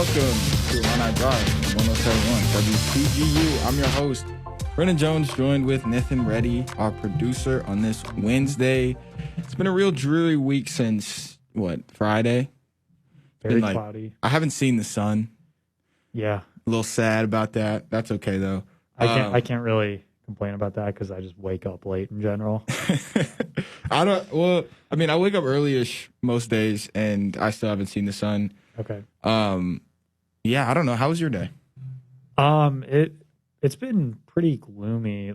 welcome to Illini Drive 1071 WPGU. I'm your host, Brendyn Jones, joined with Nithin, Riddy, our producer, on this Wednesday. It's been a real dreary week since, Friday? Very cloudy. I haven't seen the sun. Yeah. A little sad about that. That's okay, though. I can't really complain about that because I just wake up late in general. I wake up early-ish most days, and I still haven't seen the sun. Okay. Yeah, I don't know. How was your day? It's been pretty gloomy,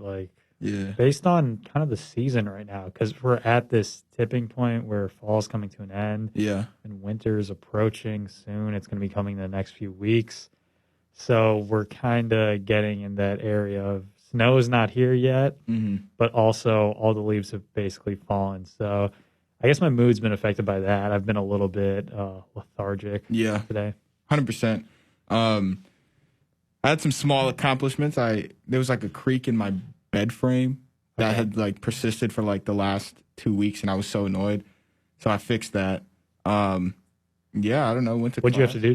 based on kind of the season right now, because we're at this tipping point where fall's coming to an end. Yeah. And winter's approaching soon. It's going to be coming in the next few weeks. So we're kind of getting in that area of snow is not here yet, but also all the leaves have basically fallen. So I guess my mood's been affected by that. I've been a little bit lethargic today. 100%. I had some small accomplishments. There was a creak in my bed frame that had persisted for the last 2 weeks, and I was so annoyed. So I fixed that. I don't know. What'd you have to do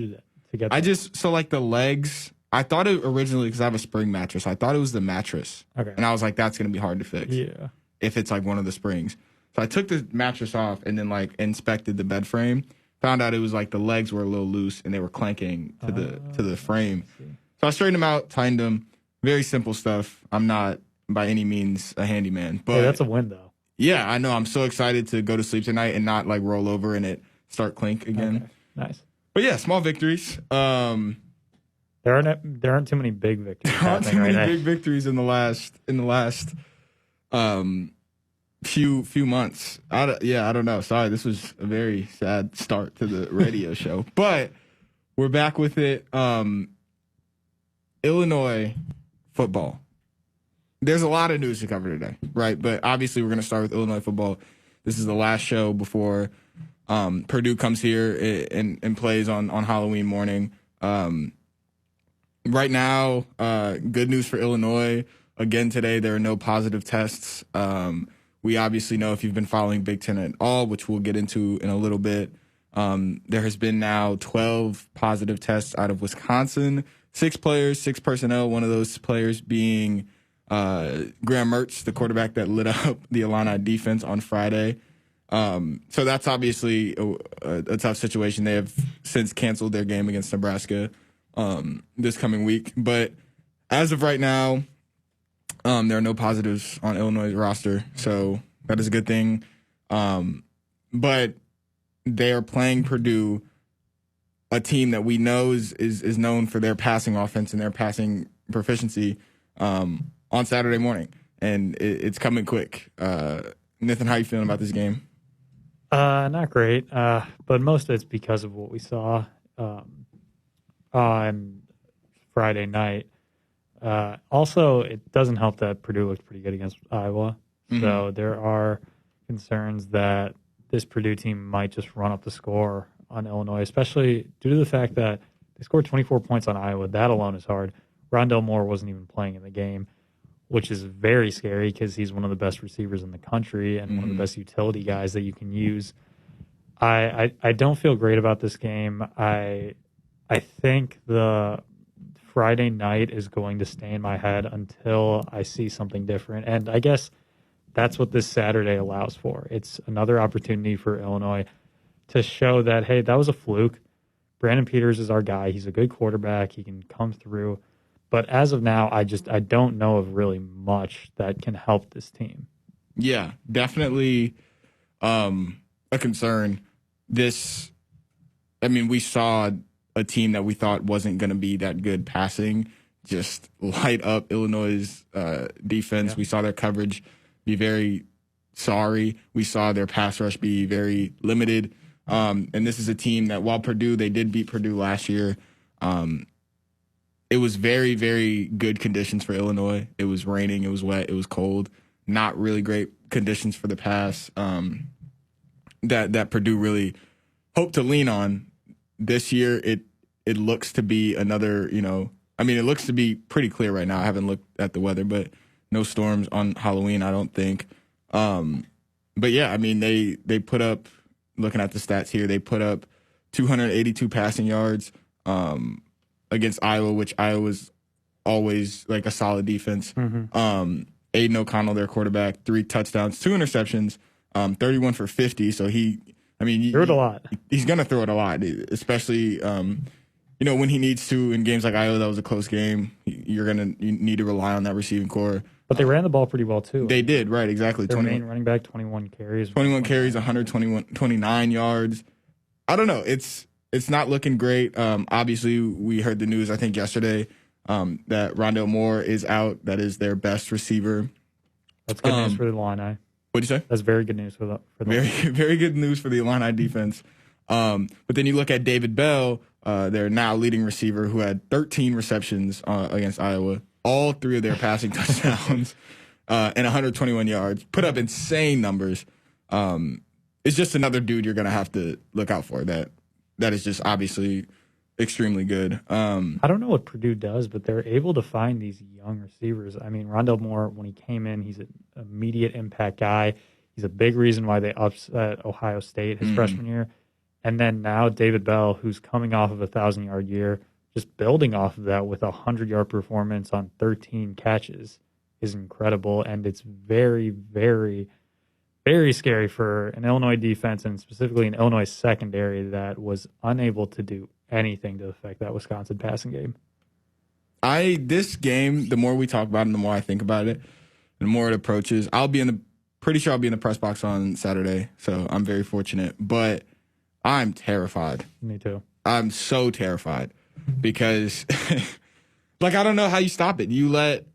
to get that? The legs, I thought it originally, because I have a spring mattress, I thought it was the mattress. Okay. And I was like, that's going to be hard to fix. Yeah. If it's one of the springs. So I took the mattress off and then inspected the bed frame. Found out it was the legs were a little loose and they were clanking to the frame. So I straightened them out, tightened them. Very simple stuff. I'm not by any means a handyman, but that's a win though. Yeah, I know. I'm so excited to go to sleep tonight and not roll over and it start clink again. Okay. Nice. But yeah, small victories. There aren't too many big victories. There aren't too many big victories in the last few months. I don't know. Sorry, this was a very sad start to the radio show, but we're back with it. Illinois football. There's a lot of news to cover today, right? But obviously, we're going to start with Illinois football. This is the last show before Purdue comes here and plays on Halloween morning. Right now, good news for Illinois. Again today, there are no positive tests. We obviously know, if you've been following Big Ten at all, which we'll get into in a little bit, there has been now 12 positive tests out of Wisconsin. 6 players, 6 personnel, one of those players being Graham Mertz, the quarterback that lit up the Illini defense on Friday. So that's obviously a tough situation. They have since canceled their game against Nebraska this coming week. But as of right now, there are no positives on Illinois' roster, so that is a good thing. But they are playing Purdue, a team that we know is known for their passing offense and their passing proficiency, on Saturday morning, and it's coming quick. Nithin, how you feeling about this game? Not great, but most of it's because of what we saw on Friday night. Also, it doesn't help that Purdue looked pretty good against Iowa. So there are concerns that this Purdue team might just run up the score on Illinois, especially due to the fact that they scored 24 points on Iowa. That alone is hard. Rondell Moore wasn't even playing in the game, which is very scary because he's one of the best receivers in the country and one of the best utility guys that you can use. I don't feel great about this game. I think the Friday night is going to stay in my head until I see something different. And I guess that's what this Saturday allows for. It's another opportunity for Illinois to show that, hey, that was a fluke. Brandon Peters is our guy. He's a good quarterback. He can come through. But as of now, I don't know of really much that can help this team. Yeah, definitely a concern. We saw a team that we thought wasn't going to be that good passing just light up Illinois' defense. Yeah. We saw their coverage be very sorry. We saw their pass rush be very limited. And this is a team that, while they did beat Purdue last year, it was very, very good conditions for Illinois. It was raining, it was wet, it was cold. Not really great conditions for the pass that Purdue really hoped to lean on. This year, it looks to be another, it looks to be pretty clear right now. I haven't looked at the weather, but no storms on Halloween, I don't think. But yeah, they put up, looking at the stats here, they put up 282 passing yards, against Iowa, which Iowa's always like a solid defense. Aiden O'Connell, their quarterback, 3 touchdowns, 2 interceptions, 31 for 50. So threw it a lot. He's going to throw it a lot, especially, when he needs to in games like Iowa. That was a close game. You need to rely on that receiving core. But they ran the ball pretty well, too. They did, right, exactly. Their main running back, 21 carries. 21 carries, 129 yards. I don't know. It's not looking great. Obviously, we heard the news, I think, yesterday that Rondale Moore is out. That is their best receiver. That's good news for the Illini. What'd you say? That's very good news for the very good news for the Illini defense. But then you look at David Bell, their now leading receiver, who had 13 receptions against Iowa, all 3 of their passing touchdowns, and 121 yards. Put up insane numbers. It's just another dude you're going to have to look out for. That is just obviously extremely good. I don't know what Purdue does, but they're able to find these young receivers. I mean, Rondale Moore, when he came in, he's an immediate impact guy. He's a big reason why they upset Ohio State his freshman year. And then now David Bell, who's coming off of a 1,000-yard year, just building off of that with a 100-yard performance on 13 catches is incredible. And it's very, very, very scary for an Illinois defense, and specifically an Illinois secondary that was unable to do anything to affect that Wisconsin passing game. This game, the more we talk about it and the more I think about it, the more it approaches. Pretty sure I'll be in the press box on Saturday, so I'm very fortunate. But I'm terrified. Me too. I'm so terrified because, I don't know how you stop it. You let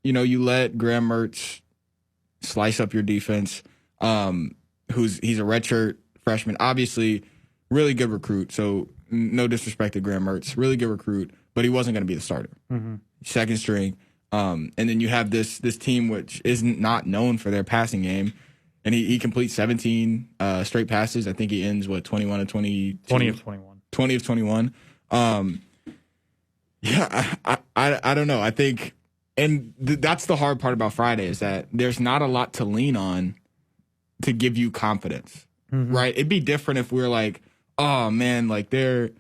Graham Mertz slice up your defense. He's a redshirt freshman, obviously really good recruit. So no disrespect to Graham Mertz, really good recruit, but he wasn't going to be the starter. Second string. And then you have this team which is not known for their passing game, and he completes 17 straight passes. I think he ends 21 of 22? 20 of 21. 20 of 21. Yeah, I don't know. I think, and that's the hard part about Friday, is that there's not a lot to lean on to give you confidence, right? It'd be different if we were like, oh man, their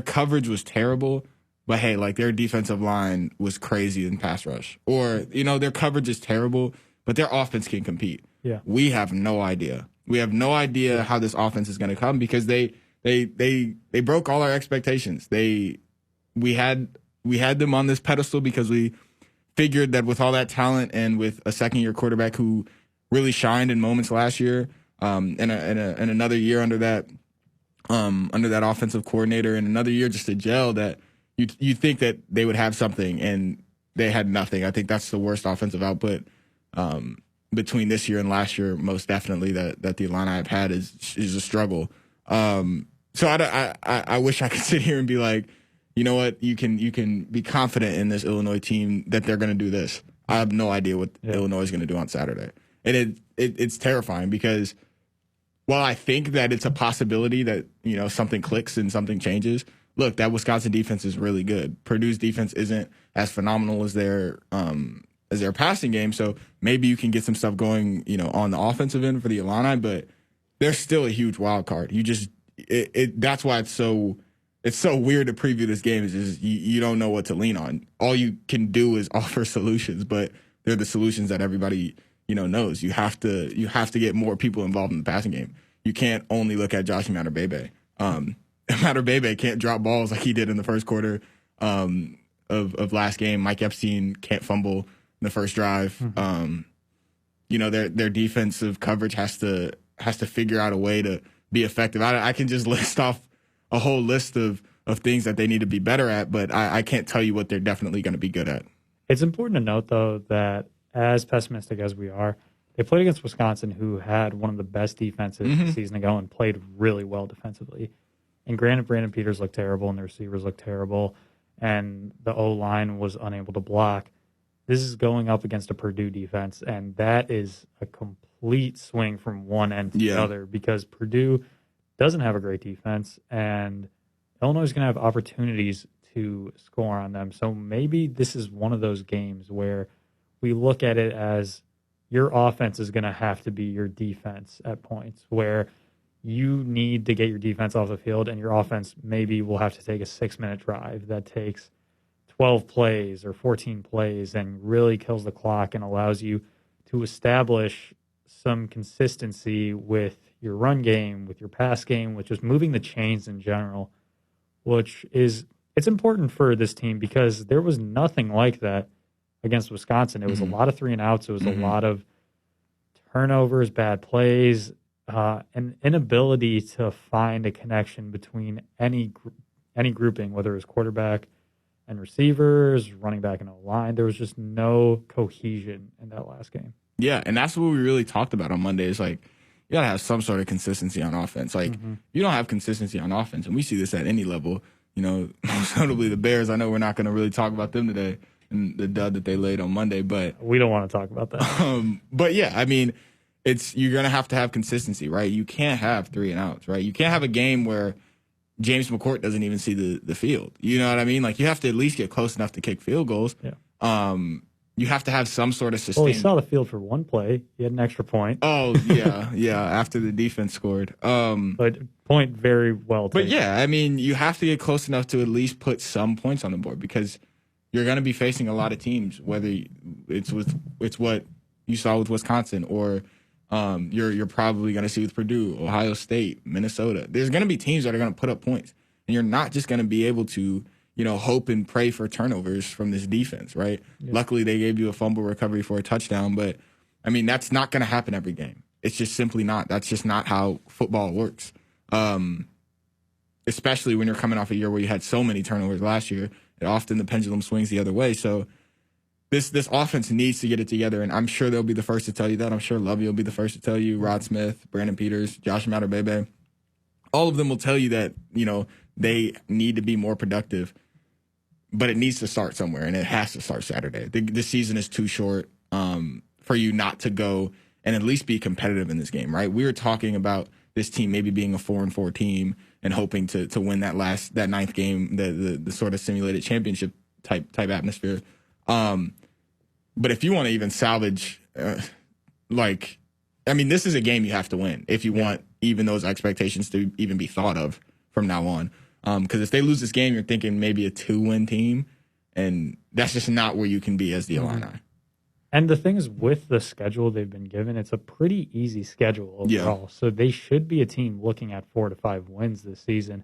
coverage was terrible, but hey, their defensive line was crazy in pass rush, or their coverage is terrible, but their offense can compete. Yeah, we have no idea. We have no idea how this offense is going to come, because they broke all our expectations. We had them on this pedestal because we figured that with all that talent and with a second-year quarterback who really shined in moments last year, and another year under that offensive coordinator, and another year just to gel, that you think that they would have something, and they had nothing. I think that's the worst offensive output between this year and last year, most definitely, that the Illini have had is a struggle. So I wish I could sit here and be like, you know what, you can be confident in this Illinois team that they're going to do this. I have no idea what Illinois is going to do on Saturday. And it's terrifying, because while I think that it's a possibility that, something clicks and something changes, look, that Wisconsin defense is really good. Purdue's defense isn't as phenomenal as their passing game, so maybe you can get some stuff going, on the offensive end for the Illini, but they're still a huge wild card. That's why it's so weird to preview this game, is you don't know what to lean on. All you can do is offer solutions, but they're the solutions that everybody knows. You have to get more people involved in the passing game. You can't only look at Josh Imatorbhebhe. Imatorbhebhe can't drop balls like he did in the first quarter of last game. Mike Epstein can't fumble in the first drive. Their defensive coverage has to figure out a way to be effective. I can just list off a whole list of things that they need to be better at, but I can't tell you what they're definitely going to be good at. It's important to note, though, that as pessimistic as we are, they played against Wisconsin, who had one of the best defenses the season ago and played really well defensively. And granted, Brandon Peters looked terrible and the receivers looked terrible, and the O-line was unable to block. This is going up against a Purdue defense, and that is a complete swing from one end to the other, because Purdue doesn't have a great defense, and Illinois is going to have opportunities to score on them. So maybe this is one of those games where we look at it as your offense is going to have to be your defense at points, where you need to get your defense off the field, and your offense maybe will have to take a 6-minute drive that takes 12 plays or 14 plays and really kills the clock and allows you to establish some consistency with your run game, with your pass game, with just moving the chains in general, which is it's important for this team because there was nothing like that against Wisconsin. It was a lot of 3-and-outs. It was a lot of turnovers, bad plays, an inability to find a connection between any grouping, whether it was quarterback and receivers, running back and O-line. There was just no cohesion in that last game. Yeah, and that's what we really talked about on Monday is like, you got to have some sort of consistency on offense. Like, you don't have consistency on offense, and we see this at any level. You know, most notably the Bears. I know we're not going to really talk about them today and the dud that they laid on Monday, but we don't want to talk about that. But yeah, I mean, you're going to have consistency, right? You can't have 3-and-outs, right? You can't have a game where James McCourt doesn't even see the field. You know what I mean? Like, you have to at least get close enough to kick field goals. Yeah. You have to have some sort of sustain. Well, he saw the field for one play. He had an extra point. Oh, yeah, after the defense scored. But point very well taken. But yeah, I mean, you have to get close enough to at least put some points on the board because you're going to be facing a lot of teams, whether it's what you saw with Wisconsin or you're probably going to see with Purdue, Ohio State, Minnesota. There's going to be teams that are going to put up points, and you're not just going to be able to, hope and pray for turnovers from this defense, right? Yeah. Luckily, they gave you a fumble recovery for a touchdown, but I mean, that's not going to happen every game. It's just simply not. That's just not how football works. Especially when you're coming off a year where you had so many turnovers last year. Often the pendulum swings the other way. So this offense needs to get it together, and I'm sure they'll be the first to tell you that. I'm sure Lovey will be the first to tell you, Rod Smith, Brandon Peters, Josh Matterbebe. All of them will tell you that, they need to be more productive, but it needs to start somewhere, and it has to start Saturday. The season is too short for you not to go and at least be competitive in this game, right? We were talking about this team maybe being a 4-4 team and hoping to win that ninth game, the sort of simulated championship type atmosphere. But if you want to even salvage, this is a game you have to win if you want even those expectations to even be thought of from now on. Because if they lose this game, you're thinking maybe a 2-win team, and that's just not where you can be as the Illini. And the thing is, with the schedule they've been given, it's a pretty easy schedule overall. Yeah. So they should be a team looking at 4 to 5 wins this season.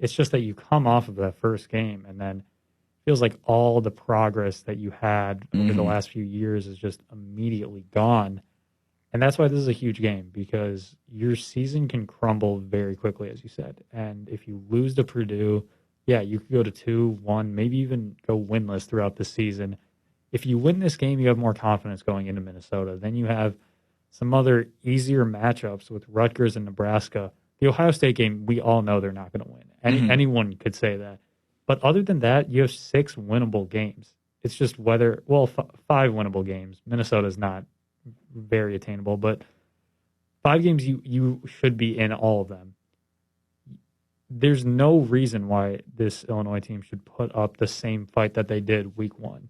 It's just that you come off of that first game, and then it feels like all the progress that you had over the last few years is just immediately gone. And that's why this is a huge game, because your season can crumble very quickly, as you said. And if you lose to Purdue, you could go to 2-1, maybe even go winless throughout the season. If you win this game, you have more confidence going into Minnesota. Then you have some other easier matchups with Rutgers and Nebraska. The Ohio State game, we all know they're not going to win. Anyone could say that. But other than that, you have 6 winnable games. It's just 5 winnable games. Minnesota's not very attainable, but 5 games you should be in all of them. There's no reason why this Illinois team should put up the same fight that they did week 1.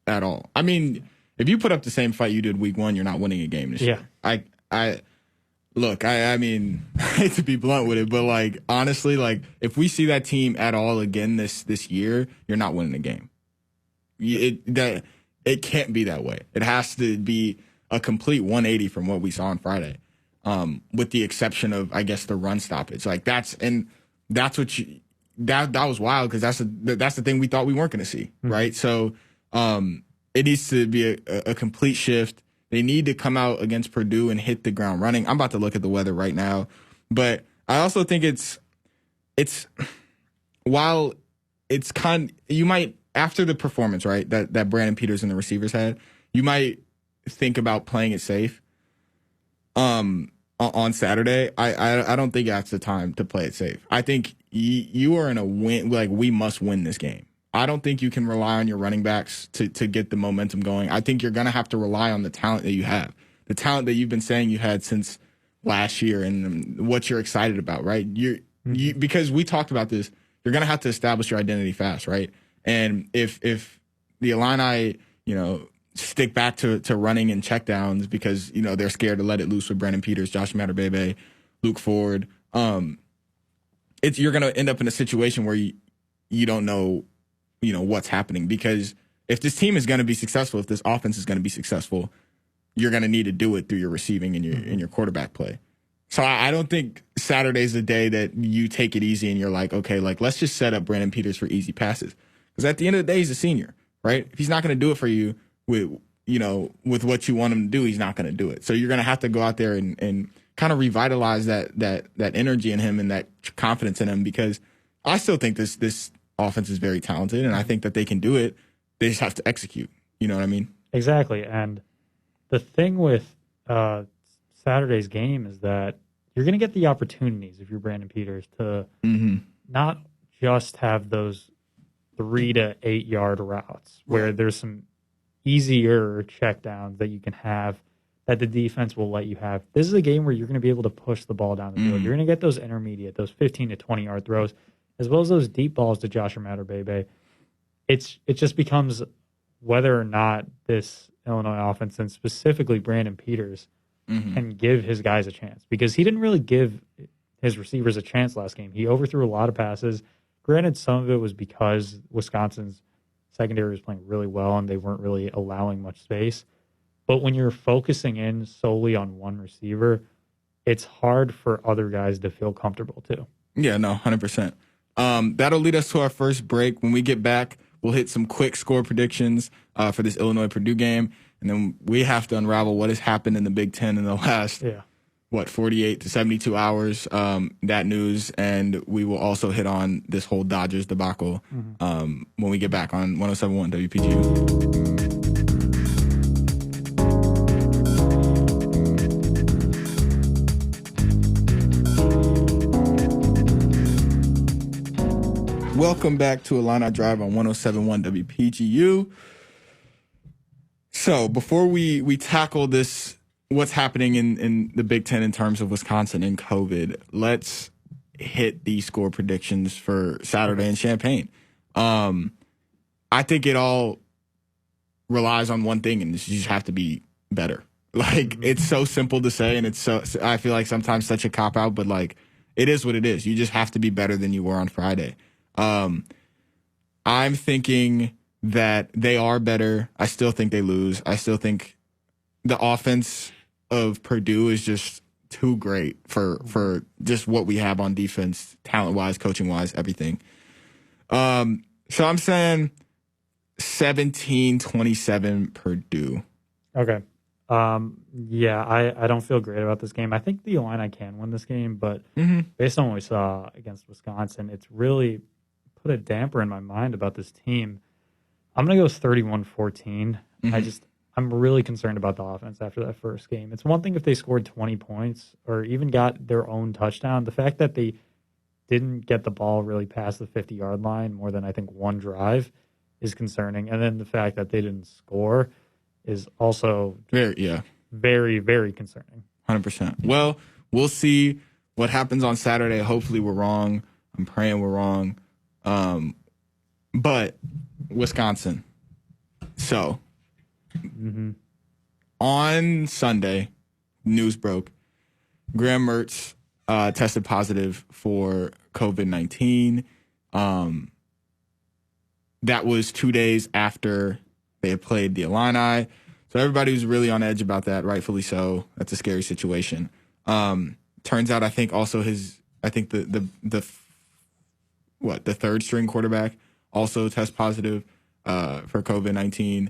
At all. I mean, if you put up the same fight you did week 1, you're not winning a game this year. I mean, I hate to be blunt with it, but honestly, if we see that team at all again this year, you're not winning a game. It can't be that way. It has to be a complete 180 from what we saw on Friday, with the exception of, I guess, the run stoppage. That was wild because that's the thing we thought we weren't going to see, right? So it needs to be a complete shift. They need to come out against Purdue and hit the ground running. I'm about to look at the weather right now, but I also think while it's you might, after the performance, right, that Brandon Peters and the receivers had, you might think about playing it safe on Saturday. I don't think that's the time to play it safe. I think you are in a win. We must win this game. I don't think you can rely on your running backs to get the momentum going. I think you're going to have to rely on the talent that you have, the talent that you've been saying you had since last year and what you're excited about, right? Because we talked about this, you're going to have to establish your identity fast, right? And if the Illini, stick back to running and checkdowns because, they're scared to let it loose with Brandon Peters, Josh Matterbebe, Luke Ford. You're going to end up in a situation where you don't know, what's happening, because if this team is going to be successful, if this offense is going to be successful, you're going to need to do it through your receiving and your quarterback play. So I don't think Saturday's the day that you take it easy and you're like, okay, let's just set up Brandon Peters for easy passes. Because at the end of the day, he's a senior, right? If he's not going to do it for you with what you want him to do, he's not going to do it. So you're going to have to go out there and kind of revitalize that energy in him and that confidence in him, because I still think this offense is very talented, and I think that they can do it. They just have to execute. You know what I mean? Exactly. And the thing with Saturday's game is that you're going to get the opportunities, if you're Brandon Peters, to not just have those 3 to 8 yard routes where there's some easier checkdowns that you can have that the defense will let you have. This is a game where you're going to be able to push the ball down the field. You're going to get those intermediate, those 15 to 20 yard throws, as well as those deep balls to Josh Bebe. It just becomes whether or not this Illinois offense, and specifically Brandon Peters, can give his guys a chance, because he didn't really give his receivers a chance last game. He overthrew a lot of passes. Granted, some of it was because Wisconsin's secondary was playing really well and they weren't really allowing much space. But when you're focusing in solely on one receiver, it's hard for other guys to feel comfortable too. Yeah, no, 100%. That'll lead us to our first break. When we get back, we'll hit some quick score predictions for this Illinois-Purdue game. And then we have to unravel what has happened in the Big Ten in the last, 48 to 72 hours, that news. And we will also hit on this whole Dodgers debacle when we get back on 107.1 WPGU. Welcome back to Illini Drive on 107.1 WPGU. So before we tackle this, what's happening in the Big Ten in terms of Wisconsin and COVID, let's hit the score predictions for Saturday in Champaign. I think it all relies on one thing, and you just have to be better. It's so simple to say, and I feel like sometimes such a cop-out, but it is what it is. You just have to be better than you were on Friday. I'm thinking that they are better. I still think they lose. I still think the offense of Purdue is just too great for just what we have on defense, talent-wise, coaching-wise, everything. So I'm saying 17-27 Purdue. Okay. I don't feel great about this game. I think the Illini can win this game, but based on what we saw against Wisconsin, it's really put a damper in my mind about this team. I'm going to go 31-14. I'm really concerned about the offense after that first game. It's one thing if they scored 20 points or even got their own touchdown. The fact that they didn't get the ball really past the 50-yard line more than, I think, one drive is concerning. And then the fact that they didn't score is also very, very concerning. 100%. Well, we'll see what happens on Saturday. Hopefully we're wrong. I'm praying we're wrong. But Wisconsin. So on Sunday, news broke. Graham Mertz tested positive for COVID-19. That was 2 days after they had played the Illini. So everybody was really on edge about that, rightfully so. That's a scary situation. Turns out, I think also the third string quarterback also test positive for COVID-19.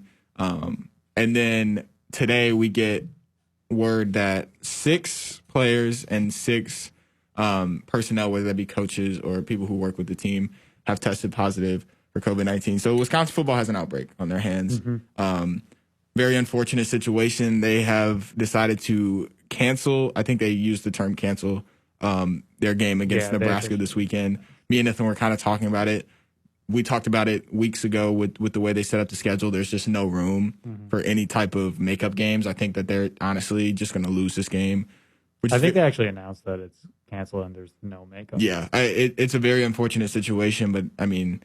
And then today we get word that 6 players and 6 personnel, whether that be coaches or people who work with the team, have tested positive for COVID-19. So Wisconsin football has an outbreak on their hands. Very unfortunate situation. They have decided to cancel. I think they used the term cancel their game against Nebraska this weekend. Me and Nithin were kind of talking about it. We talked about it weeks ago with the way they set up the schedule. There's just no room for any type of makeup games. I think that they're honestly just going to lose this game. I think they actually announced that it's canceled and there's no makeup. Yeah, it's a very unfortunate situation, but I mean,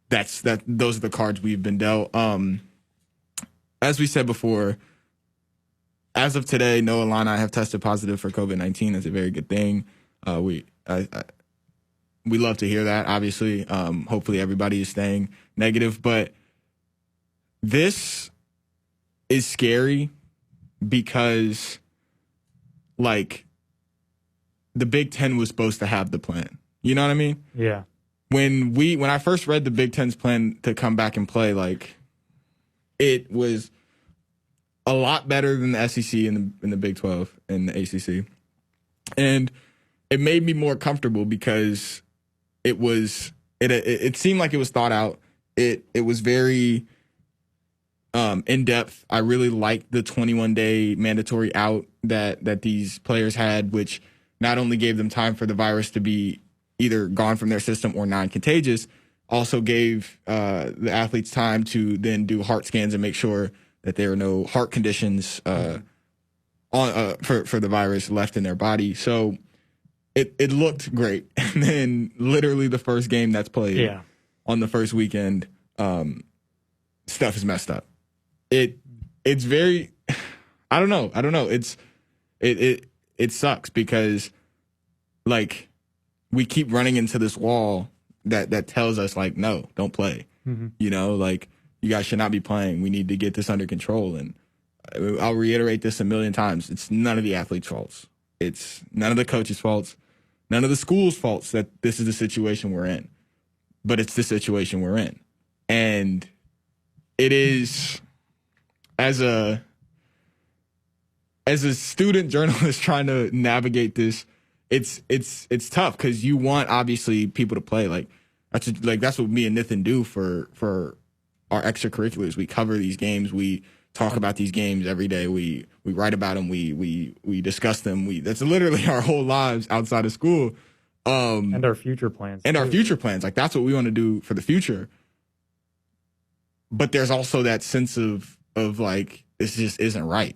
those are the cards we've been dealt. As we said before, as of today, no Illini have tested positive for COVID-19. That's a very good thing. We love to hear that, obviously. Hopefully everybody is staying negative. But this is scary because, like, the Big Ten was supposed to have the plan. You know what I mean? Yeah. When I first read the Big Ten's plan to come back and play, like, it was a lot better than the SEC and the Big 12 and the ACC. And it made me more comfortable because it seemed like it was thought out. It was very in depth. I really liked the 21-day mandatory out that these players had, which not only gave them time for the virus to be either gone from their system or non-contagious, also gave the athletes time to then do heart scans and make sure that there are no heart conditions for the virus left in their body. So it looked great. And then literally the first game that's played on the first weekend, stuff is messed up. It's very, I don't know. It sucks because, like, we keep running into this wall that tells us, like, no, don't play. Mm-hmm. You know, like, you guys should not be playing. We need to get this under control. And I'll reiterate this a million times. It's none of the athletes' faults. It's none of the coaches' faults. None of the school's faults that this is the situation we're in. But it's the situation we're in. And it is, as a student journalist trying to navigate this, it's tough because you want, obviously, people to play. Like that's what me and Nithin do for our extracurriculars. We cover these games. We talk about these games every day. We write about them. We discuss them. That's literally our whole lives outside of school. And our future plans. Our future plans. Like, that's what we want to do for the future. But there's also that sense of like, this just isn't right.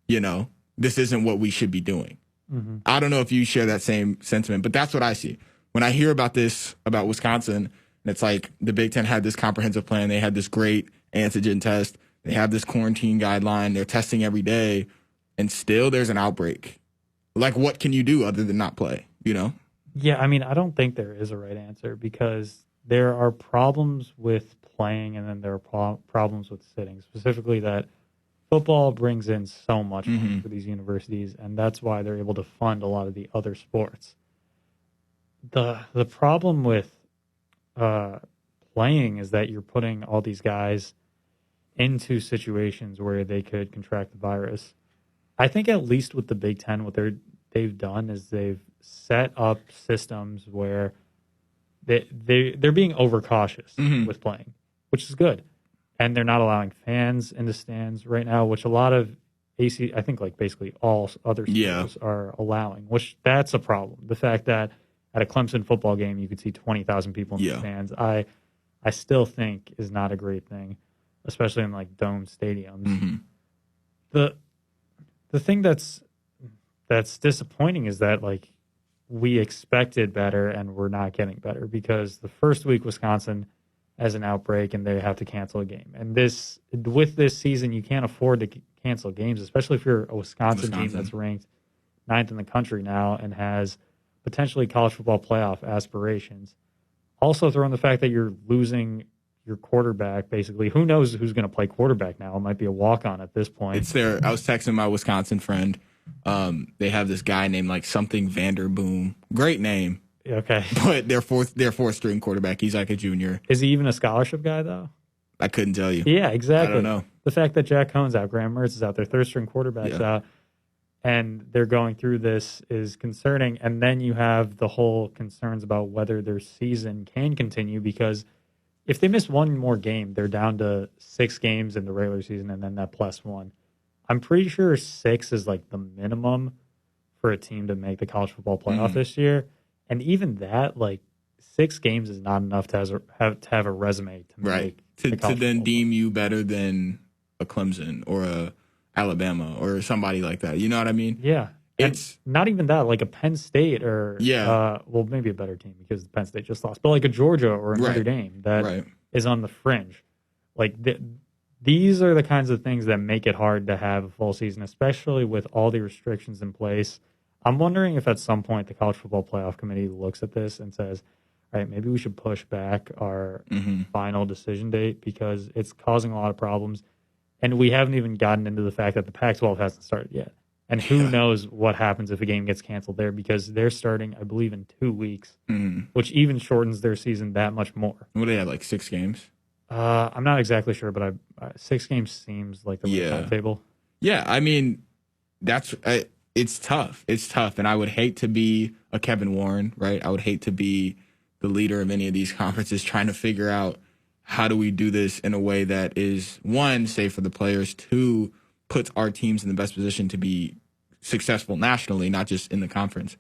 You know, this isn't what we should be doing. Mm-hmm. I don't know if you share that same sentiment, but that's what I see. When I hear about this, about Wisconsin, and it's like the Big Ten had this comprehensive plan. They had this great antigen test. They have this quarantine guideline. They're testing every day, and still there's an outbreak. Like, what can you do other than not play, you know? Yeah, I mean, I don't think there is a right answer because there are problems with playing and then there are problems with sitting, specifically that football brings in so much money for these universities, and that's why they're able to fund a lot of the other sports. The problem with playing is that you're putting all these guys into situations where they could contract the virus. I think at least with the Big Ten, what they've done is they've set up systems where they're being overcautious with playing, which is good. And they're not allowing fans in the stands right now, which a lot of I think like basically all other sports are allowing, which that's a problem. The fact that at a Clemson football game, you could see 20,000 people in the stands, I still think is not a great thing, especially in like dome stadiums. Mm-hmm. The thing that's disappointing is that like we expected better and we're not getting better because the first week Wisconsin has an outbreak and they have to cancel a game. And with this season, you can't afford to cancel games, especially if you're a Wisconsin team that's ranked 9th in the country now and has potentially college football playoff aspirations. Also throw in the fact that you're losing your quarterback, basically. Who knows who's going to play quarterback now? It might be a walk-on at this point. I was texting my Wisconsin friend. They have this guy named like something Vanderboom. Great name. Okay. But their fourth string quarterback, he's like a junior. Is he even a scholarship guy, though? I couldn't tell you. Yeah, exactly. I don't know. The fact that Jack Cohn's out, Graham Mertz is out, their third string quarterback's out, and they're going through this is concerning. And then you have the whole concerns about whether their season can continue because if they miss one more game, they're down to 6 games in the regular season and then that plus one. I'm pretty sure 6 is like the minimum for a team to make the college football playoff this year. And even that, like 6 games is not enough to have a resume to make to then deem you better than a Clemson or a Alabama or somebody like that. You know what I mean? Yeah. It's not even that, like a Penn State or well, maybe a better team because Penn State just lost, but like a Georgia or a Notre Dame that is on the fringe. Like these are the kinds of things that make it hard to have a full season, especially with all the restrictions in place. I'm wondering if at some point the College Football Playoff Committee looks at this and says, all right, maybe we should push back our final decision date because it's causing a lot of problems. And we haven't even gotten into the fact that the Pac-12 hasn't started yet. And who knows what happens if a game gets canceled there because they're starting, I believe, in 2 weeks, which even shortens their season that much more. What do they have, like 6 games? I'm not exactly sure, but 6 games seems like the right timetable. Yeah, I mean, it's tough. It's tough, and I would hate to be a Kevin Warren, right? I would hate to be the leader of any of these conferences trying to figure out how do we do this in a way that is, 1, safe for the players, 2, puts our teams in the best position to be successful nationally, not just in the conference.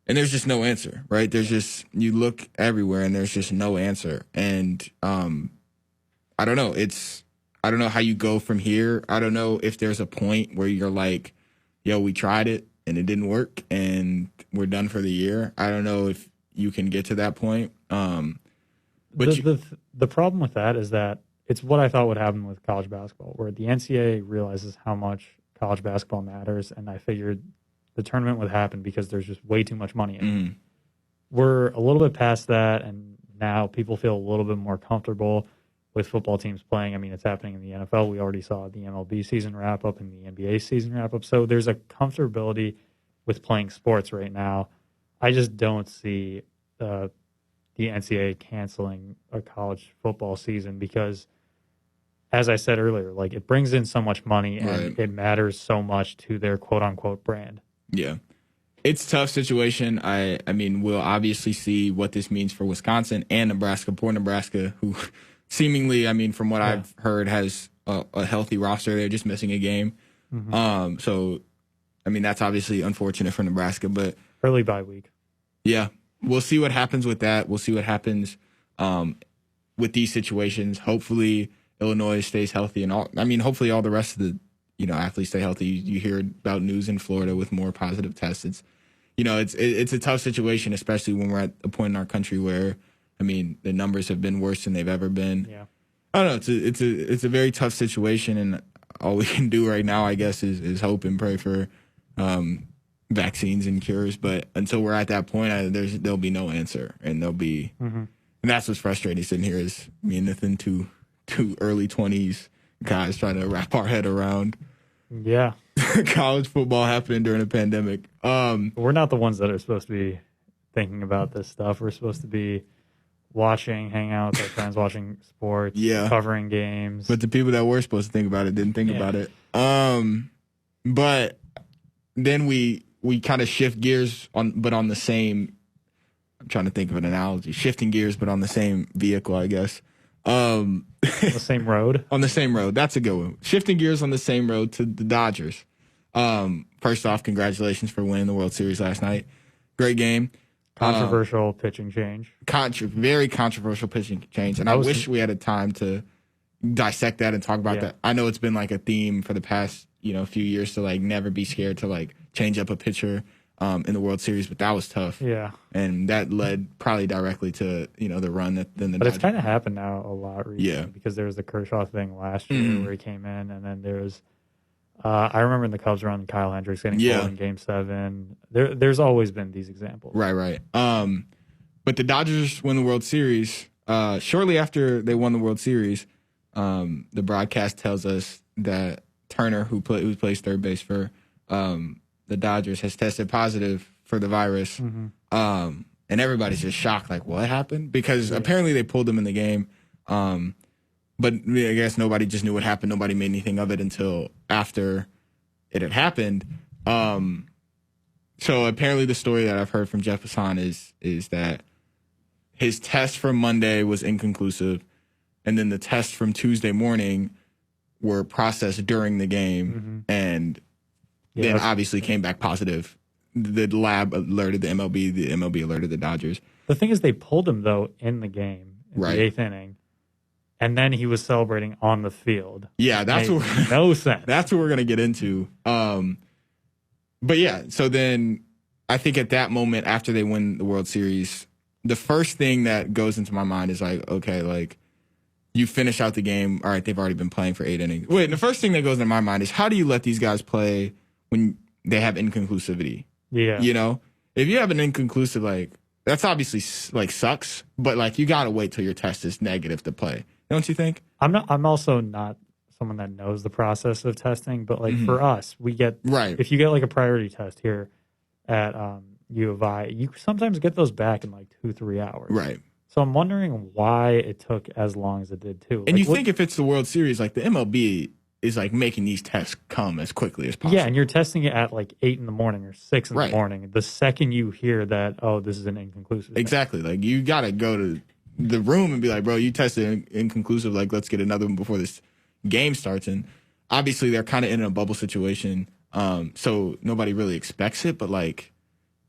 And there's just no answer, right? There's just, you look everywhere and there's just no answer. And I don't know. I don't know how you go from here. I don't know if there's a point where you're like, yo, we tried it and it didn't work and we're done for the year. I don't know if you can get to that point. But the problem with that is that it's what I thought would happen with college basketball, where the NCAA realizes how much college basketball matters, and I figured the tournament would happen because there's just way too much money in it. We're a little bit past that, and now people feel a little bit more comfortable with football teams playing. I mean, it's happening in the NFL. We already saw the MLB season wrap up and the NBA season wrap up. So there's a comfortability with playing sports right now. I just don't see the NCAA canceling a college football season because, as I said earlier, like it brings in so much money and it matters so much to their quote unquote brand. Yeah. It's a tough situation. I mean, we'll obviously see what this means for Wisconsin and Nebraska. Poor Nebraska, who seemingly, I mean, from what I've heard, has a healthy roster. They're just missing a game. So, I mean, that's obviously unfortunate for Nebraska. But early bye week. Yeah. We'll see what happens with that. We'll see what happens with these situations. Hopefully, Illinois stays healthy. And hopefully all the rest of the athletes stay healthy. You hear about news in Florida with more positive tests. It's a tough situation, especially when we're at a point in our country where, I mean, the numbers have been worse than they've ever been. Yeah. I don't know. It's a very tough situation, and all we can do right now, I guess, is hope and pray for vaccines and cures. But until we're at that point, there'll be no answer, and there'll be, and that's what's frustrating sitting here is me and Nithin, two early 20s guys trying to wrap our head around. Yeah. College football happening during a pandemic. We're not the ones that are supposed to be thinking about this stuff. We're supposed to be hanging out with our friends, watching sports, covering games. But the people that were supposed to think about it didn't think about it. But then we kind of shift gears on the same. I'm trying to think of an analogy. Shifting gears, but on the same vehicle, I guess. The same road? On the same road. That's a good one. Shifting gears on the same road to the Dodgers. First off, congratulations for winning the World Series last night. Great game. Controversial pitching change. Very controversial pitching change. And I wish we had a time to dissect that and talk about that. I know it's been like a theme for the past, few years to like never be scared to like change up a pitcher in the World Series, but that was tough. Yeah. And that led probably directly to, the run that then the But it's kind of happened now a lot recently. Yeah. Because there was the Kershaw thing last year where he came in, and then there was I remember in the Cubs run, Kyle Hendricks getting pulled in Game 7. There's always been these examples. Right. But the Dodgers win the World Series. Shortly after they won the World Series, the broadcast tells us that Turner, who plays third base for the Dodgers, has tested positive for the virus. And everybody's just shocked, like, what happened? Because apparently they pulled him in the game. But I guess nobody just knew what happened. Nobody made anything of it until after it had happened. So apparently the story that I've heard from Jeff Hassan is that his test from Monday was inconclusive, and then the tests from Tuesday morning were processed during the game, and then obviously came back positive. The lab alerted the MLB alerted the Dodgers. The thing is, they pulled him, though, in the game, in the 8th inning. And then he was celebrating on the field. Yeah, that's no sense. That's what we're gonna get into. But yeah, so then I think at that moment after they win the World Series, the first thing that goes into my mind is like, okay, like you finish out the game. All right, they've already been playing for 8 innings. Wait, the first thing that goes in my mind is how do you let these guys play when they have inconclusivity? Yeah. You know, if you have an inconclusive, like, that's obviously like sucks, but like you got to wait till your test is negative to play. Don't you think? I'm also not someone that knows the process of testing, but like for us, we get, if you get like a priority test here at U of I, you sometimes get those back in like 2-3 hours. Right. So I'm wondering why it took as long as it did too. And like, you think if it's the World Series, like the MLB is like making these tests come as quickly as possible. Yeah, and you're testing it at like 8 in the morning or 6 in the morning. The second you hear that, oh, this is an inconclusive thing. Exactly. Like you got to go to the room and be like, bro, you tested inconclusive. Like, let's get another one before this game starts. And obviously they're kind of in a bubble situation. So nobody really expects it, but like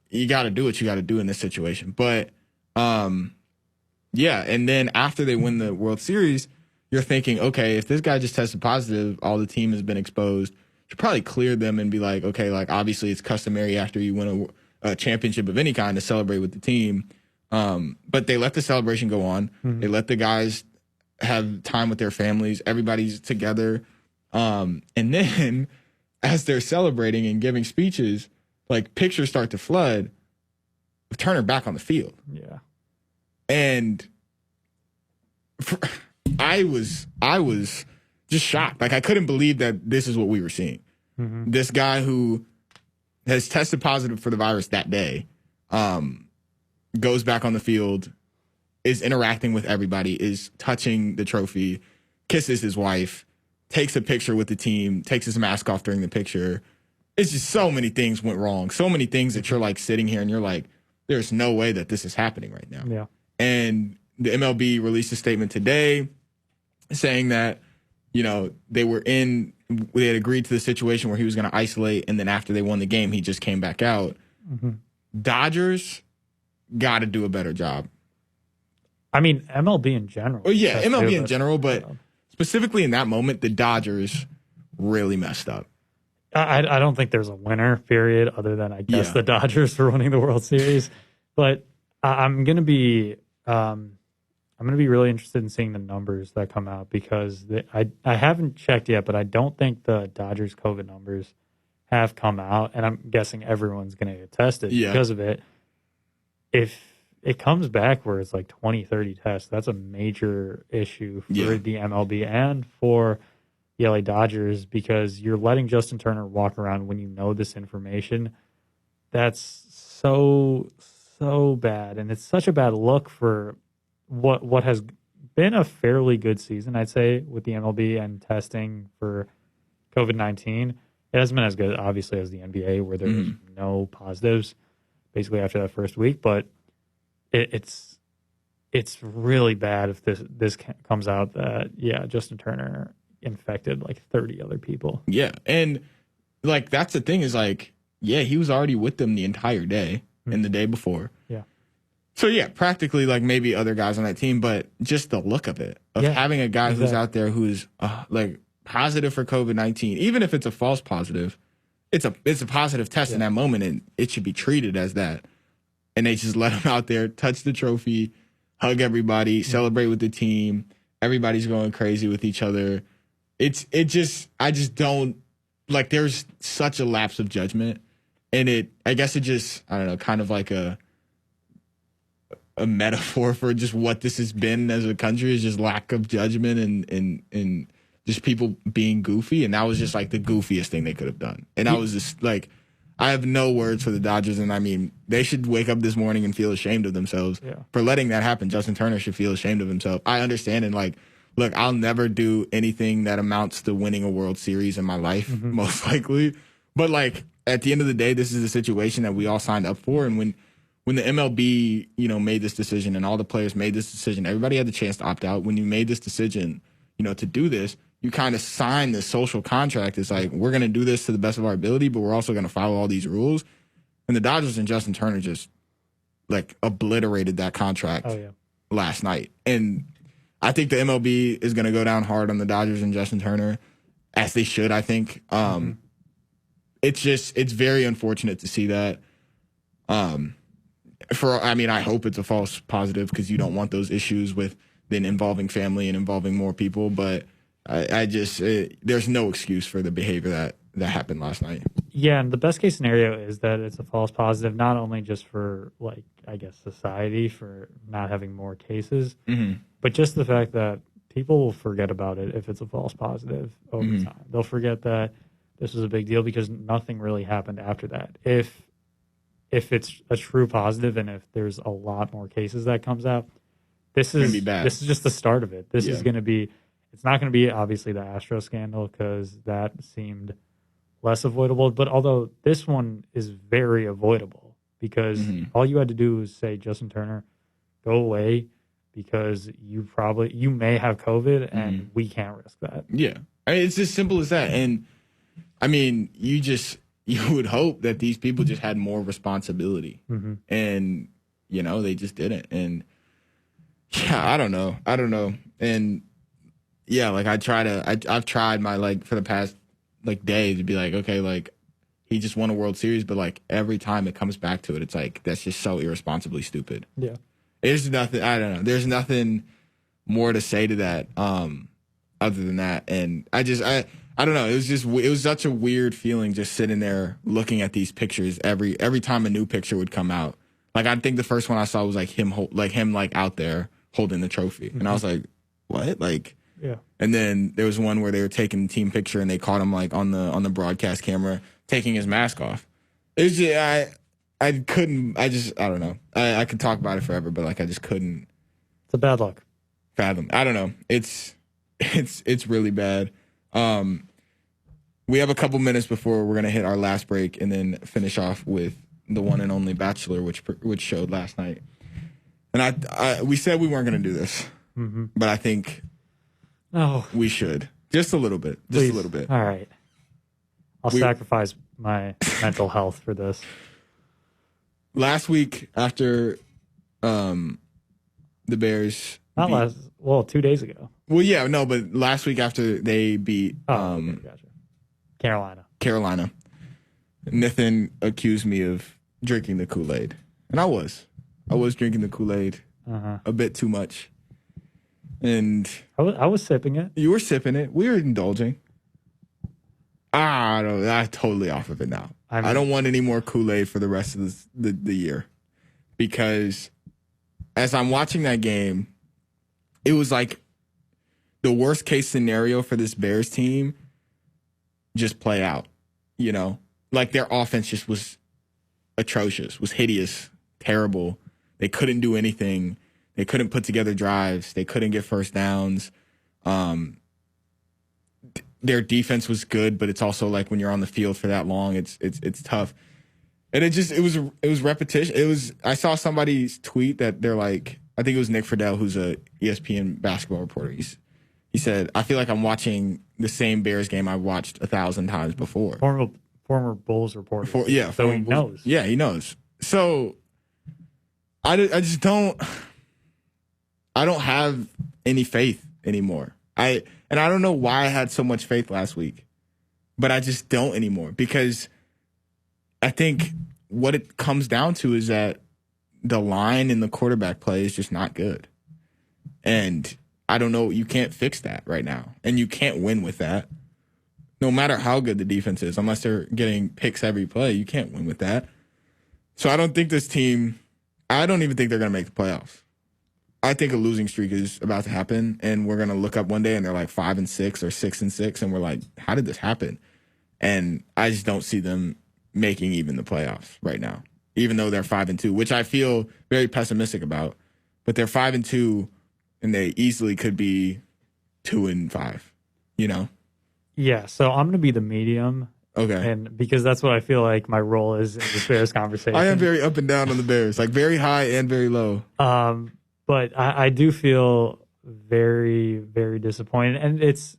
you got to do what you got to do in this situation. But yeah. And then after they win the World Series, you're thinking, okay, if this guy just tested positive, all the team has been exposed, should probably clear them and be like, okay, like obviously it's customary after you win a championship of any kind to celebrate with the team. But they let the celebration go on. They let the guys have time with their families. Everybody's together. And then as they're celebrating and giving speeches, like pictures start to flood with Turner back on the field. Yeah. And I was just shocked. Like I couldn't believe that this is what we were seeing. This guy who has tested positive for the virus that day, goes back on the field, is interacting with everybody, is touching the trophy, kisses his wife, takes a picture with the team, takes his mask off during the picture. It's just so many things went wrong. So many things that you're like sitting here and you're like, there's no way that this is happening right now. Yeah. And the MLB released a statement today saying that, you know, they had agreed to the situation where he was going to isolate, and then after they won the game, he just came back out. Dodgers got to do a better job. I mean, MLB in general. Well, yeah, MLB in general, but specifically in that moment, the Dodgers really messed up. I don't think there's a winner, period, other than I guess the Dodgers for winning the World Series. But I'm going to be really interested in seeing the numbers that come out because I haven't checked yet, but I don't think the Dodgers COVID numbers have come out, and I'm guessing everyone's going to get tested because of it. If it comes back where it's like 20, 30 tests, that's a major issue for the MLB and for the LA Dodgers because you're letting Justin Turner walk around when you know this information. That's so bad, and it's such a bad look for what has been a fairly good season, I'd say, with the MLB and testing for COVID-19. It hasn't been as good, obviously, as the NBA, where there's no positives basically after that first week. But it's really bad if this comes out that Justin Turner infected like 30 other people. Yeah, and like that's the thing is like he was already with them the entire day and the day before. Yeah. So practically like maybe other guys on that team, but just the look of it of having a guy who's out there who's like positive for COVID-19, even if it's a false positive, it's a positive test in that moment, and it should be treated as that. And they just let him out there, touch the trophy, hug everybody, celebrate with the team. Everybody's going crazy with each other. I just don't like. There's such a lapse of judgment, and I guess it just I don't know, kind of like a metaphor for just what this has been as a country is just lack of judgment and just people being goofy. And that was just like the goofiest thing they could have done. And I was just like, I have no words for the Dodgers. And I mean, they should wake up this morning and feel ashamed of themselves for letting that happen. Justin Turner should feel ashamed of himself. I understand. And like, look, I'll never do anything that amounts to winning a World Series in my life, most likely. But like, at the end of the day, this is a situation that we all signed up for. And when the MLB, made this decision and all the players made this decision, everybody had the chance to opt out. When you made this decision, to do this, you kind of signed this social contract. It's like, we're going to do this to the best of our ability, but we're also going to follow all these rules. And the Dodgers and Justin Turner just like obliterated that contract last night. And I think the MLB is going to go down hard on the Dodgers and Justin Turner, as they should, I think. It's very unfortunate to see that. I hope it's a false positive because you don't want those issues with than involving family and involving more people. But there's no excuse for the behavior that happened last night. Yeah, and the best case scenario is that it's a false positive, not only just for, like, I guess, society for not having more cases, but just the fact that people will forget about it if it's a false positive over time. They'll forget that this was a big deal because nothing really happened after that. If it's a true positive and if there's a lot more cases that comes out, this is just the start of it. This is going to be, it's not going to be obviously the Astro scandal because that seemed less avoidable. But although this one is very avoidable because all you had to do was say, Justin Turner, go away because you may have COVID and we can't risk that. Yeah. I mean, it's as simple as that. And I mean, you would hope that these people just had more responsibility and, you know, they just didn't. And yeah, I don't know. And yeah, like I've tried my, like, for the past like day to be like, okay, like he just won a World Series, but like every time it comes back to it, it's like, that's just so irresponsibly stupid. Yeah. There's nothing, I don't know. There's nothing more to say to that other than that. And I don't know. It was such a weird feeling just sitting there looking at these pictures every time a new picture would come out. Like, I think the first one I saw was like him out there holding the trophy. And I was like, what? Like, yeah. And then there was one where they were taking the team picture and they caught him like on the broadcast camera taking his mask off. It was just, I don't know. I could talk about it forever, but like I just couldn't. It's a bad luck. Fathom. I don't know. It's really bad. We have a couple minutes before we're gonna hit our last break and then finish off with the one and only Bachelor, which showed last night. And we said we weren't gonna do this, but I think we should just a little bit, Please. A little bit. All right, I'll sacrifice my mental health for this. Last week after the Bears, 2 days ago. Well, yeah, no, but last week after they beat gotcha. Carolina, Nithin accused me of drinking the Kool-Aid. And I was drinking the Kool-Aid a bit too much. And I was sipping it. You were sipping it. We were indulging. I'm totally off of it now. I don't want any more Kool-Aid for the rest of the year. Because as I'm watching that game, it was like the worst case scenario for this Bears team just play out, you know? Like their offense just was atrocious, was hideous, terrible. They couldn't do anything. They couldn't put together drives. They couldn't get first downs. Their defense was good, but it's also like when you're on the field for that long, it's tough. And it was repetition. I saw somebody's tweet that they're like, I think it was Nick Friedel, who's a ESPN basketball reporter. He said, I feel like I'm watching the same Bears game I've watched 1,000 times before. Former Bulls reporter. So he knows. Yeah, he knows. So I just don't have any faith anymore. I don't know why I had so much faith last week, but I just don't anymore because I think what it comes down to is that the line in the quarterback play is just not good. And I don't know, you can't fix that right now. And you can't win with that. No matter how good the defense is, unless they're getting picks every play, you can't win with that. So I don't think this team, I don't even think they're going to make the playoffs. I think a losing streak is about to happen, and we're going to look up one day and they're like 5-6 or 6-6, and we're like, how did this happen? And I just don't see them making even the playoffs right now, even though they're 5-2, which I feel very pessimistic about. But they're 5-2, and they easily could be 2-5, you know? Yeah, so I'm going to be the medium. Okay. And because that's what I feel like my role is in this Bears conversation. I am very up and down on the Bears, like very high and very low. But I do feel very, very disappointed. And it's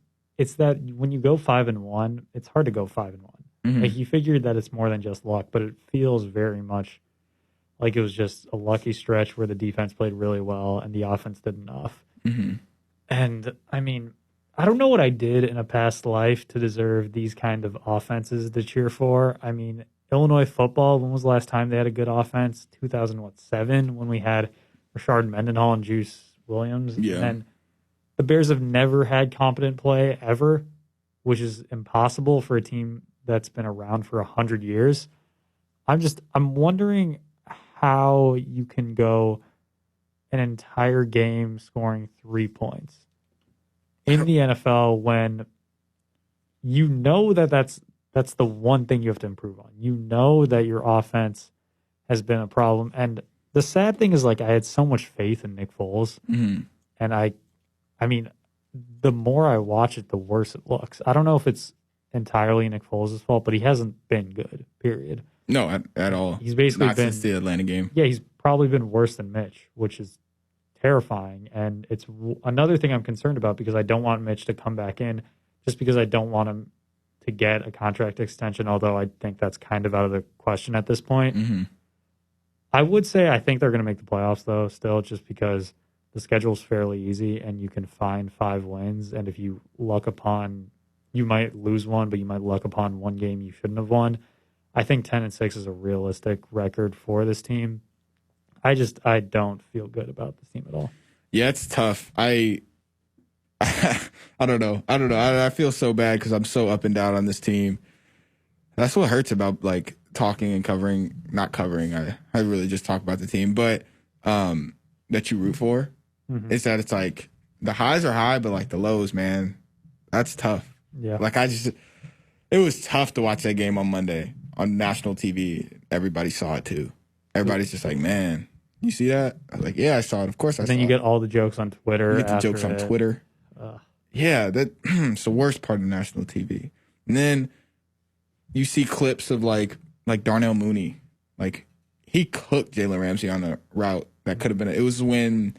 that when you go 5-1, it's hard to go 5-1. Mm-hmm. Like you figured that it's more than just luck, but it feels very much like it was just a lucky stretch where the defense played really well and the offense did enough. Mm-hmm. And I mean, I don't know what I did in a past life to deserve these kind of offenses to cheer for. I mean, Illinois football, when was the last time they had a good offense? 2007, when we had Rashard Mendenhall and Juice Williams. Yeah. And then the Bears have never had competent play ever, which is impossible for a team that's been around for 100 years. I'm wondering how you can go an entire game scoring 3 points in the NFL when you know that's the one thing you have to improve on. You know that your offense has been a problem. And the sad thing is, like, I had so much faith in Nick Foles. Mm-hmm. And I mean, the more I watch it, the worse it looks. I don't know if it's entirely Nick Foles' fault, but he hasn't been good, period. No, at all. He's basically not been, since the Atlanta game. Yeah, he's probably been worse than Mitch, which is terrifying. And it's another thing I'm concerned about because I don't want Mitch to come back in just because I don't want him to get a contract extension, although I think that's kind of out of the question at this point. Mm-hmm. I would say I think they're going to make the playoffs, though, still, just because the schedule's fairly easy and you can find 5 wins. And if you luck upon, you might lose one, but you might luck upon one game you shouldn't have won. I think 10-6 is a realistic record for this team. I don't feel good about this team at all. Yeah, it's tough. I don't know. I feel so bad because I'm so up and down on this team. That's what hurts about like talking and covering, not covering. I really just talk about the team, but that you root for. Mm-hmm. Is that it's like the highs are high, but like the lows, man, that's tough. Yeah. Like it was tough to watch that game on Monday on national TV. Everybody saw it too. Everybody's just like, man, you see that? I was like, yeah, I saw it. Of course I saw it. Then you get all the jokes on Twitter. You get the jokes on Twitter. Yeah, it's the worst part of national TV. And then you see clips of like Darnell Mooney. Like, he cooked Jalen Ramsey on a route that could have been. It was when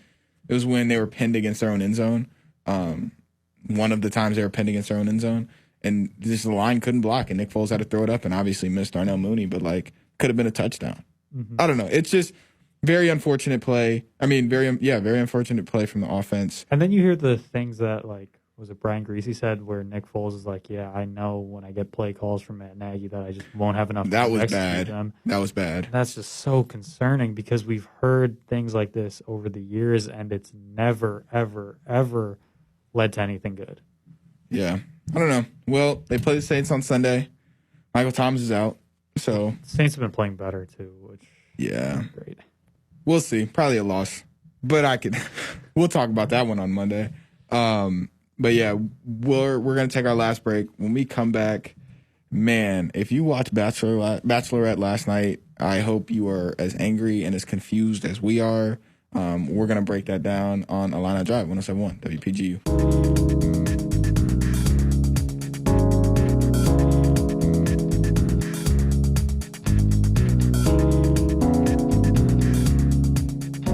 they were pinned against their own end zone. One of the times they were pinned against their own end zone. And just the line couldn't block, and Nick Foles had to throw it up and obviously missed Darnell Mooney, but like could have been a touchdown. Mm-hmm. I don't know. It's just very unfortunate play. I mean, very unfortunate play from the offense. And then you hear the things that, like, was it Brian Greasy said, where Nick Foles is like, yeah, I know when I get play calls from Matt Nagy that I just won't have enough that to was execute bad. them. That was bad. And that's just so concerning because we've heard things like this over the years, and it's never, ever, ever led to anything good. Yeah. I don't know. Well, they play the Saints on Sunday. Michael Thomas is out. So Saints have been playing better too, which yeah, is great. We'll see. Probably a loss, but we'll talk about that one on Monday. But yeah, we're gonna take our last break. When we come back, man, if you watched Bachelorette last night, I hope you are as angry and as confused as we are. We're gonna break that down on Illini Drive 107.1 WPGU.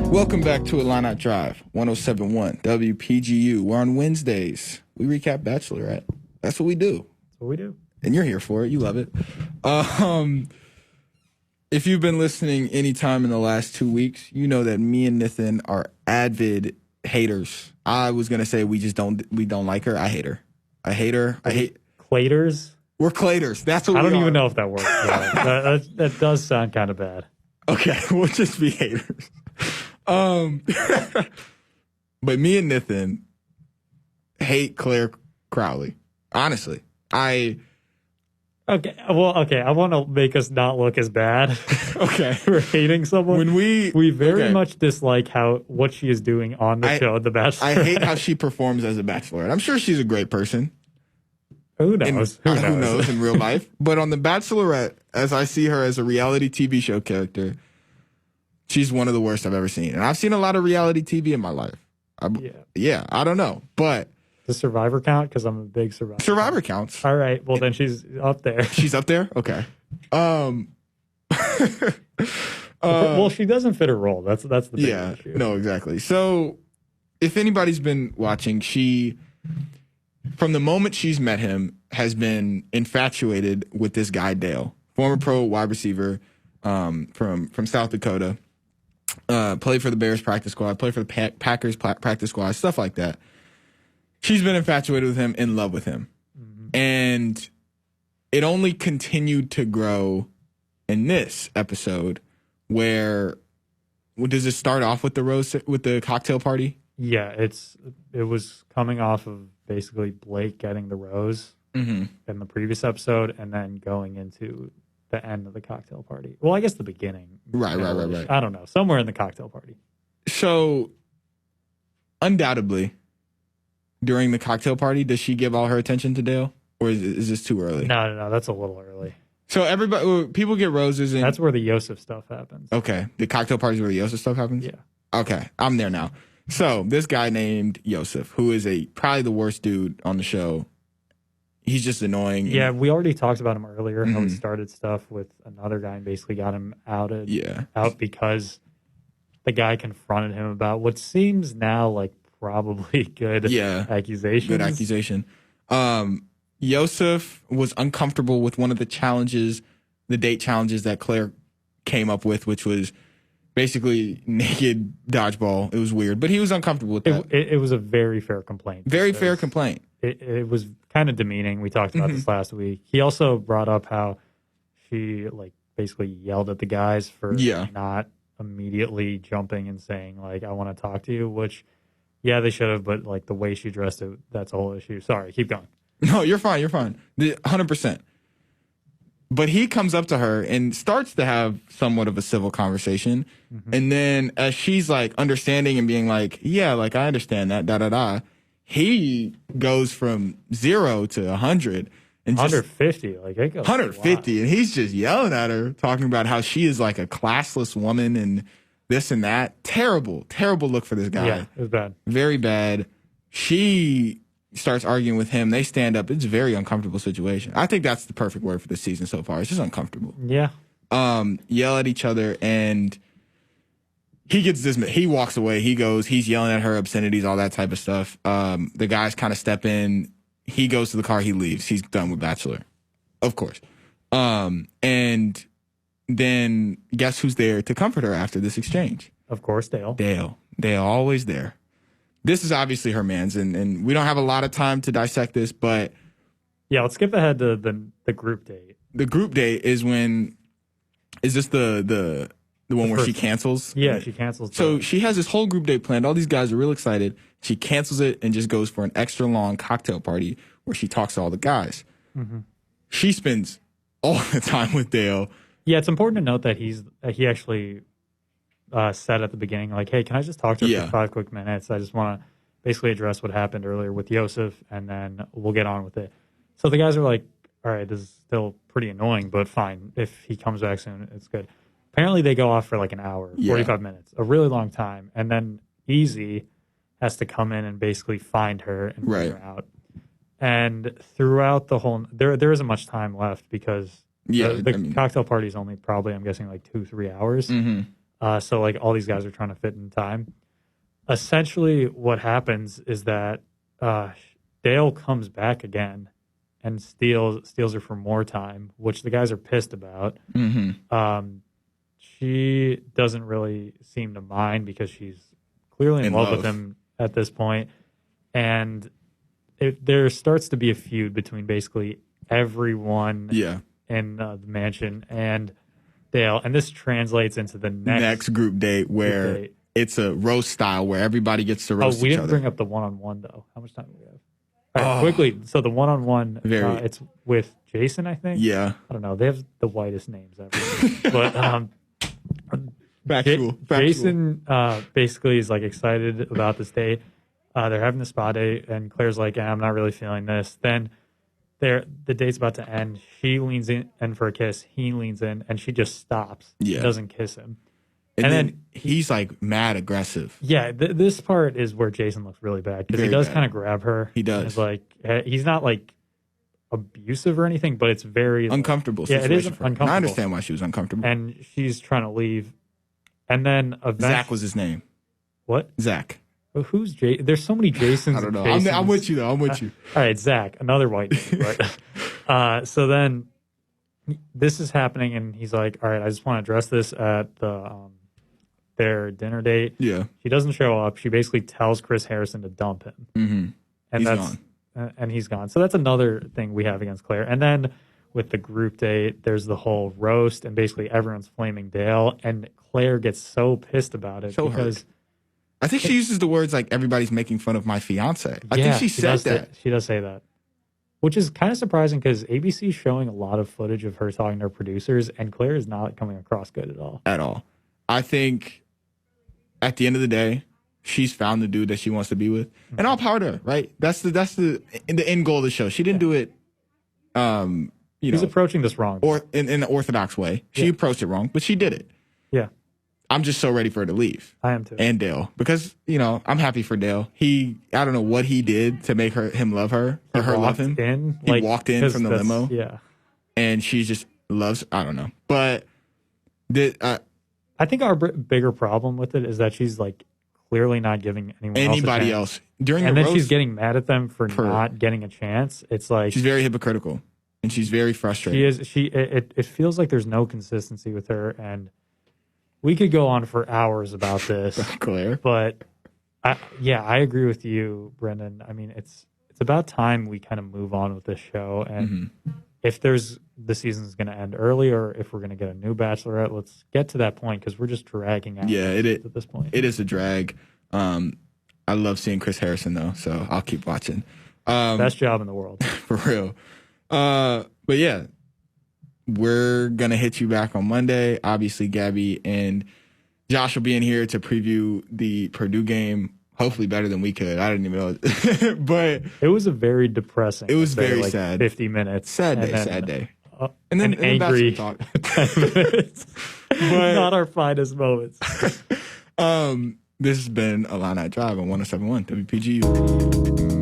Welcome back to Illini Drive, 107.1 WPGU. We're on Wednesdays. We recap Bachelorette. That's what we do. That's what we do. And you're here for it. You love it. If you've been listening anytime in the last 2 weeks, you know that me and Nithin are avid haters. I was going to say we don't like her. I hate her. I hate her. I hate... Claters? We're Claters. That's what I we don't are. even know if that works. That does sound kind of bad. Okay, we'll just be haters. But me and Nithin hate Claire Crowley. Honestly, Okay. I want to make us not look as bad. Okay, for hating someone. When we very much dislike what she is doing on the show, The Bachelor. I hate how she performs as a bachelorette. I'm sure she's a great person. Who knows? Who knows in real life? But on The Bachelorette, as I see her as a reality TV show character, she's one of the worst I've ever seen. And I've seen a lot of reality TV in my life. Yeah, I don't know. But does Survivor count? Because I'm a big Survivor. Survivor counts. All right. Well, then she's up there. She's up there? Okay. Well, she doesn't fit her role. That's the big issue. No, exactly. So if anybody's been watching, she, from the moment she's met him, has been infatuated with this guy, Dale, former pro wide receiver from South Dakota. Played for the Bears practice squad, played for the Packers practice squad, stuff like that. She's been infatuated with him, in love with him. Mm-hmm. And it only continued to grow in this episode where, does it start off with the cocktail party? Yeah, it was coming off of basically Blake getting the rose in the previous episode, and then going into the end of the cocktail party. Well, I guess the beginning. Right. I don't know, somewhere in the cocktail party. So, undoubtedly, during the cocktail party, does she give all her attention to Dale, or is this too early? No, that's a little early. So people get roses, and that's where the Yosef stuff happens. Okay, the cocktail party is where the Yosef stuff happens. Yeah. Okay, I'm there now. So this guy named Yosef, who is probably the worst dude on the show. He's just annoying. Yeah, we already talked about him earlier. How he started stuff with another guy and basically got him outed. Yeah. Out because the guy confronted him about what seems now like probably good accusations. Good accusation. Yosef was uncomfortable with one of the challenges, the date challenges that Claire came up with, which was basically naked dodgeball. It was weird, but he was uncomfortable with that. It was a very fair complaint. Very fair complaint. It was kind of demeaning. We talked about this last week. He also brought up how she basically yelled at the guys for not immediately jumping and saying I want to talk to you, which they should have, but the way she dressed it, that's a whole issue. Sorry, keep going. No, you're fine. 100%. But he comes up to her and starts to have somewhat of a civil conversation. And then as she's understanding and being I understand that, he goes from 0 to 100 and 150. It goes 150. And he's just yelling at her, talking about how she is a classless woman and this and that. Terrible look for this guy. Yeah, it was bad. Very bad. She starts arguing with him. They stand up. It's a very uncomfortable situation. I think that's the perfect word for this season so far. It's just uncomfortable. Yeah. Yell at each other, and he gets this. He walks away. He's yelling at her, obscenities, all that type of stuff. The guys kind of step in. He goes to the car. He leaves. He's done with Bachelor, of course. And then guess who's there to comfort her after this exchange? Of course, Dale. Dale, always there. This is obviously her man's, and we don't have a lot of time to dissect this, but yeah, let's skip ahead to the group date. The group date is this the one where she cancels? Yeah, she cancels. So she has this whole group date planned. All these guys are real excited. She cancels it and just goes for an extra long cocktail party where she talks to all the guys. She spends all the time with Dale. Yeah, it's important to note that he actually said at the beginning, hey, can I just talk to her for 5 quick minutes? I just want to basically address what happened earlier with Yosef, and then we'll get on with it. So the guys are all right, this is still pretty annoying, but fine. If he comes back soon, it's good. Apparently they go off for an hour, 45 minutes, a really long time. And then Easy has to come in and basically find her and bring her out. And throughout the whole, there isn't much time left because the cocktail party is only probably, I'm guessing, 2-3 hours. So all these guys are trying to fit in time. Essentially what happens is that Dale comes back again and steals her for more time, which the guys are pissed about. She doesn't really seem to mind because she's clearly in love with him at this point. And there starts to be a feud between basically everyone in the mansion and Dale, and this translates into the next group date where it's a roast style where everybody gets to roast each other. We didn't bring up the one-on-one, though. How much time do we have? All right, quickly. So the one-on-one, it's with Jason, I think. Yeah. I don't know. They have the whitest names ever. But factual. Jason basically is excited about this date. They're having the spa date, and Claire's I'm not really feeling this. Then the date's about to end. She leans in for a kiss. He leans in, and she just stops. Yeah. Doesn't kiss him. And then he's mad aggressive. Yeah, this part is where Jason looks really bad because he does kind of grab her. He does. He's not abusive or anything, but it's very uncomfortable. It is uncomfortable. I understand why she was uncomfortable. And she's trying to leave. And then Zach was his name. What? Zach. Well, who's Jay? There's so many Jasons. I don't know. I'm with you though. I'm with you. All right, Zach, another white name, right? So then this is happening, and he's all right, I just want to address this at their dinner date. Yeah. She doesn't show up. She basically tells Chris Harrison to dump him. And he's gone. And he's gone. So that's another thing we have against Claire. And then with the group date, there's the whole roast, and basically everyone's flaming Dale, and Claire gets so pissed about it because I think she uses the words like everybody's making fun of my fiance. I think she said that. She does say that. Which is kind of surprising because ABC is showing a lot of footage of her talking to her producers, and Claire is not coming across good at all. At all. I think at the end of the day, she's found the dude that she wants to be with. Mm-hmm. And all power to her, right? That's the end goal of the show. She didn't do it She's approaching this wrong. Or in an orthodox way. She approached it wrong, but she did it. Yeah. I'm just so ready for her to leave. I am too. And Dale. Because, I'm happy for Dale. I don't know what he did to make him love her or her love him. He walked in from the limo. Yeah. And she just loves, I don't know. But I think our bigger problem with it is that she's like clearly not giving anybody else during and then she's getting mad at them for not getting a chance. It's like she's very hypocritical and she's very frustrated. It feels like there's no consistency with her, and we could go on for hours about this. Claire. But I agree with you, Brendyn. I mean, it's about time we kind of move on with this show, and if the season's going to end early or if we're going to get a new Bachelorette, let's get to that point because we're just dragging out at this point. It is a drag. I love seeing Chris Harrison, though, so I'll keep watching. Best job in the world. For real. But yeah, we're going to hit you back on Monday. Obviously, Gabby and Josh will be in here to preview the Purdue game. Hopefully better than we could. I didn't even know. But it was a very depressing. It was very sad. 50 minutes. Sad day. And then angry 10 minutes. But, not our finest moments. This has been Illini Drive on 107.1 WPGU.